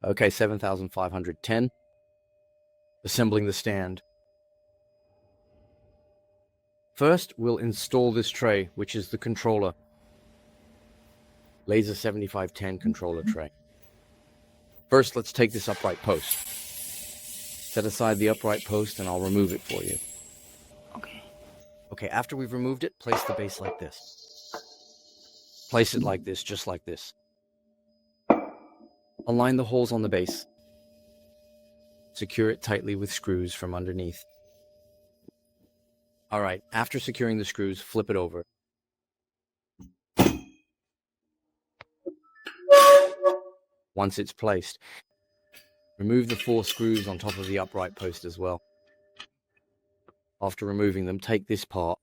Okay, 7,510. Assembling the stand. First, we'll install this tray, which is the controller. Laser 7510 controller tray. First, let's take this upright post. Set aside the upright post and I'll remove it for you. Okay, after we've removed it, place the base like this. Place it like this, just like this. Align the holes on the base. Secure it tightly with screws from underneath. Alright, after securing the screws, flip it over. Once it's placed, remove the 4 screws on top of the upright post as well. After removing them, take this part.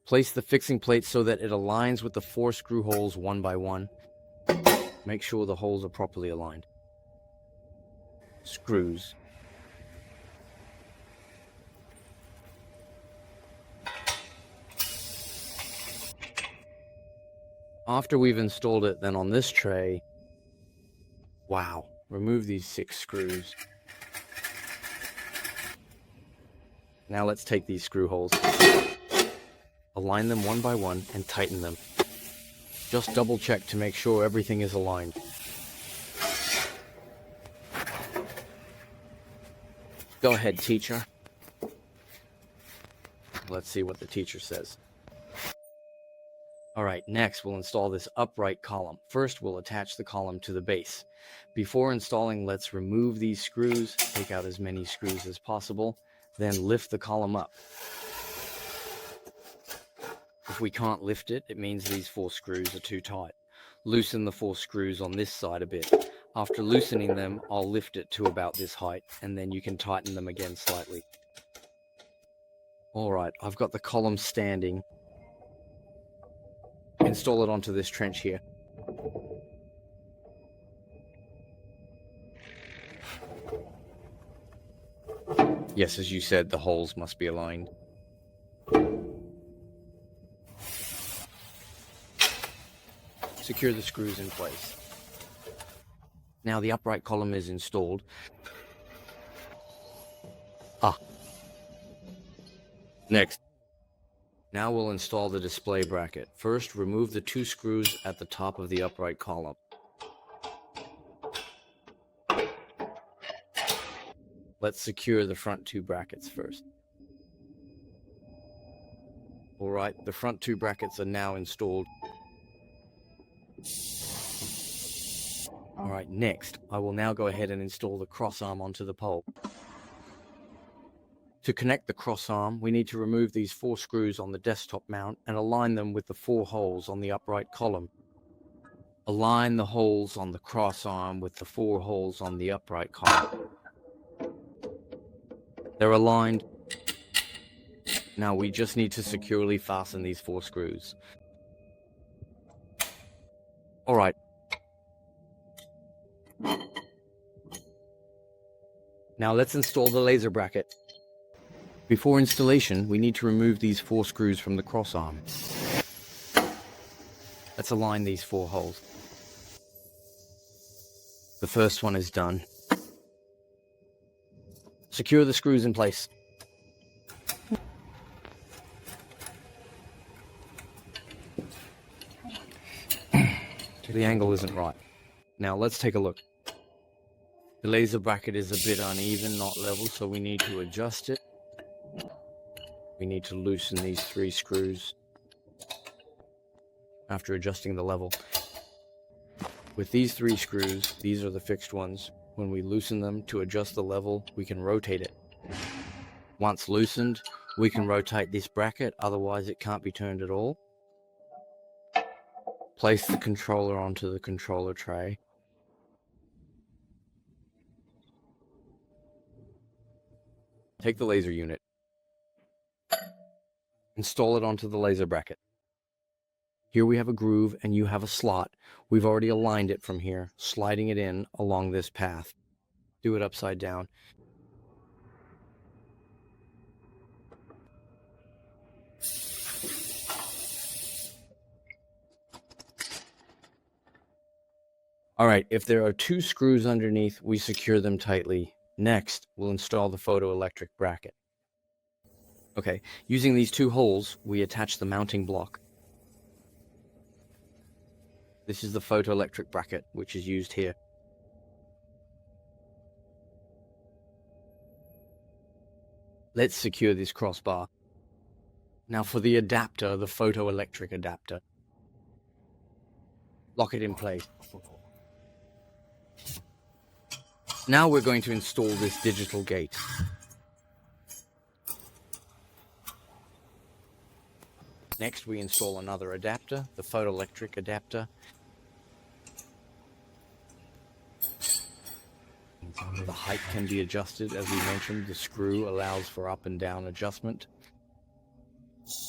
Place the fixing plate so that it aligns with the 4 screw holes one by one. Make sure the holes are properly aligned. Screws. After we've installed it, then on this tray, wow, remove these 6 screws. Now let's take these screw holes, align them one by one and tighten them. Just double check to make sure everything is aligned. Go ahead, teacher. Let's see what the teacher says. Alright, next we'll install this upright column. First we'll attach the column to the base. Before installing, let's remove these screws, take out as many screws as possible, then lift the column up. If we can't lift it, it means these 4 screws are too tight. Loosen the 4 screws on this side a bit. After loosening them, I'll lift it to about this height, and then you can tighten them again slightly. Alright, I've got the column standing. Install it onto this trench here. Yes, as you said, the holes must be aligned. Secure the screws in place. Now the upright column is installed. Next. Now we'll install the display bracket. First, remove the 2 screws at the top of the upright column. Let's secure the front 2 brackets first. Alright, the front 2 brackets are now installed. Alright, next, I will now go ahead and install the cross arm onto the pole. To connect the cross arm, we need to remove these 4 screws on the desktop mount and align them with the 4 holes on the upright column. Align the holes on the cross arm with the 4 holes on the upright column. They're aligned. Now we just need to securely fasten these 4 screws. Alright. Now let's install the laser bracket. Before installation, we need to remove these 4 screws from the cross arm. Let's align these 4 holes. The first one is done. Secure the screws in place. The angle isn't right. Now let's take a look. The laser bracket is a bit uneven, not level, so we need to adjust it. We need to loosen these 3 screws after adjusting the level. With these 3 screws, these are the fixed ones. When we loosen them to adjust the level, we can rotate it. Once loosened, we can rotate this bracket, otherwise it can't be turned at all. Place the controller onto the controller tray. Take the laser unit. Install it onto the laser bracket. Here we have a groove and you have a slot. We've already aligned it from here, sliding it in along this path. Do it upside down. All right, if there are 2 screws underneath, we secure them tightly. Next, we'll install the photoelectric bracket. Okay, using these 2 holes, we attach the mounting block. This is the photoelectric bracket, which is used here. Let's secure this crossbar. Now for the adapter, the photoelectric adapter. Lock it in place. Now we're going to install this digital gate. Next, we install another adapter, the photoelectric adapter. The height can be adjusted. As we mentioned, the screw allows for up and down adjustment.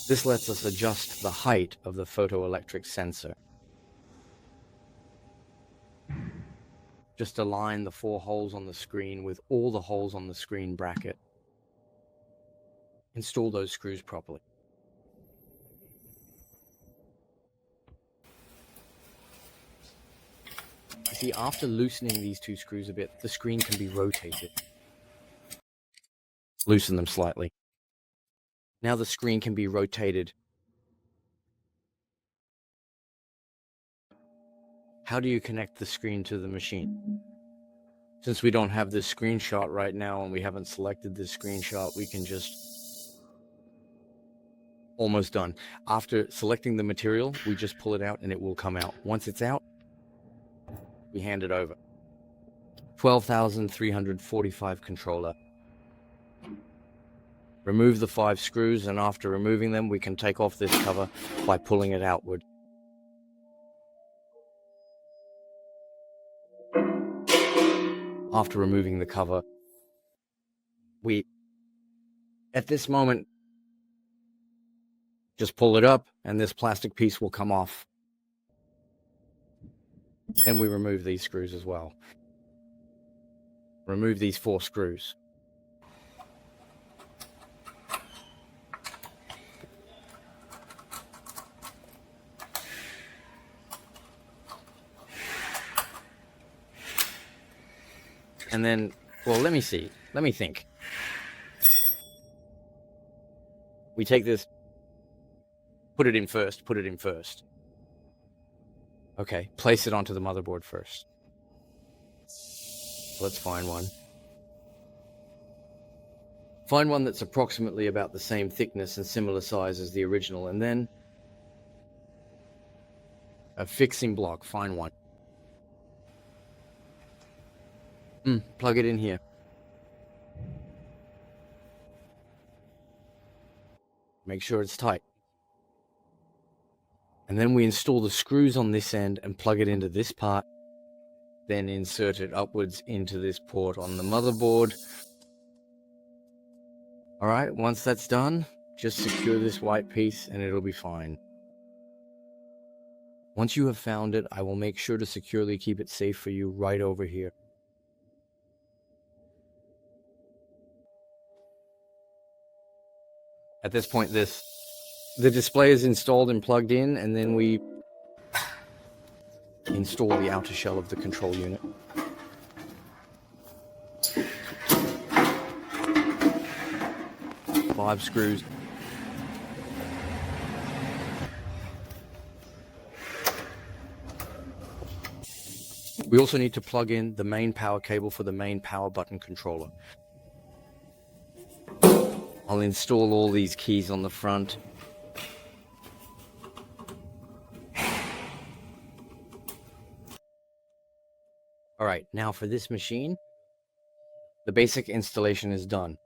This lets us adjust the height of the photoelectric sensor. Just align the 4 holes on the screen with all the holes on the screen bracket. Install those screws properly. See, after loosening these 2 screws a bit, the screen can be rotated. Loosen them slightly. Now the screen can be rotated. How do you connect the screen to the machine? Since we don't have this screenshot right now and we haven't selected this screenshot, we can just... Almost done. After selecting the material, we just pull it out and it will come out. Once it's out, we hand it over. 12,345 controller. Remove the 5 screws, and after removing them, we can take off this cover by pulling it outward. After removing the cover, at this moment, just pull it up and this plastic piece will come off. Then we remove these screws as well. Remove these 4 screws. And then, well, let me think. We take this, put it in first. Okay, place it onto the motherboard first. Let's find one. Find one that's approximately about the same thickness and similar size as the original, and then a fixing block, find one. Plug it in here. Make sure it's tight. And then we install the screws on this end and plug it into this part. Then insert it upwards into this port on the motherboard. Alright, once that's done, just secure this white piece and it'll be fine. Once you have found it, I will make sure to securely keep it safe for you right over here. At this point, the display is installed and plugged in, and then we install the outer shell of the control unit. Five screws. We also need to plug in the main power cable for the main power button controller. I'll install all these keys on the front. Alright, now for this machine, the basic installation is done.